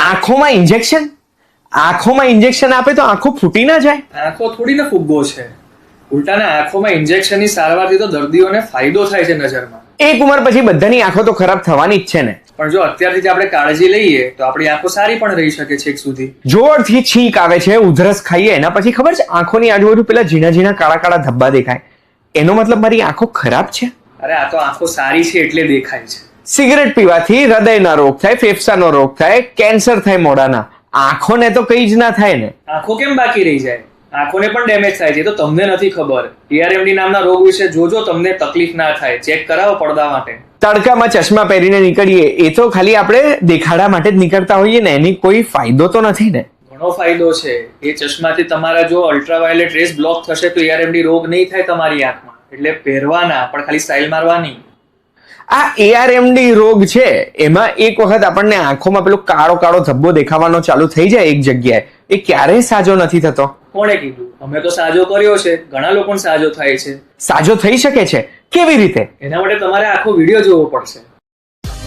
આંખોમાં ઇન્જેક્શન આપે તો આંખો ફૂટી ના જાય? આંખો થોડી ને ફુગ્ગો છે. ઉલટાના આંખોમાં ઇન્જેક્શનની સારવારથી તો દર્દીઓને ફાયદો થાય છે નજરમાં. એક ઉંમર પછી બધાની આંખો તો ખરાબ થવાની જ છે ને. પણ જો અત્યારથી જ આપણે કાળજી લઈએ તો આપણી આંખો સારી પણ રહી શકે છે એક સુધી. જોરથી છીંક આવે છે, ઉધરસ ખાઈએ, એના પછી ખબર છે આંખોની આજુબાજુ પેલા ઝીણા ઝીણા કાળા કાળા ધબ્બા દેખાય. એનો મતલબ મારી આંખો ખરાબ છે? અરે આ તો આંખો સારી છે એટલે દેખાય છે. સિગરેટ પીવાથી હૃદયના રોગ થાય, ફેફસાનો રોગ થાય, કેન્સર થાય મોઢાના. આંખોને તો કઈ જ ના થાય ને. આંખો કેમ બાકી રહી જાય? આંખોને પણ ડેમેજ થાય છે તો તમને નથી ખબર. ARMD નામના રોગ વિશે જોજો, તમને તકલીફ ના થાય. ચેક કરાવો પડદા માટે. તડકામાં ચશ્મા પહેરીને નીકળીએ એ તો ખાલી આપણે દેખાડા માટે જ નીકળતા હોઈએ ને, એની કોઈ ફાયદો તો નથી ને. ઘણો ફાયદો છે. એ ચશ્માથી તમારા જો અલ્ટ્રાવાયોલેટ રેસ બ્લોક થશે તો ARMD રોગ નહીં થાય તમારી આંખમાં. એટલે પહેરવાના, પણ ખાલી સ્ટાઇલ મારવાની. આ ARMD રોગ છે એમાં એક વખત આપણને આંખોમાં પેલો કાળો કાળો ધબ્બો દેખાવાનો ચાલુ થઈ જાય એક જગ્યાએ, એ ક્યારેય સાજો નથી થતો. કોણે કીધું? અમે તો સાજો કર્યો છે. ઘણા લોકોને સાજો થાય છે. સાજો થઈ શકે છે? કેવી રીતે? એના માટે તમારે આખો વિડીયો જોવો પડશે.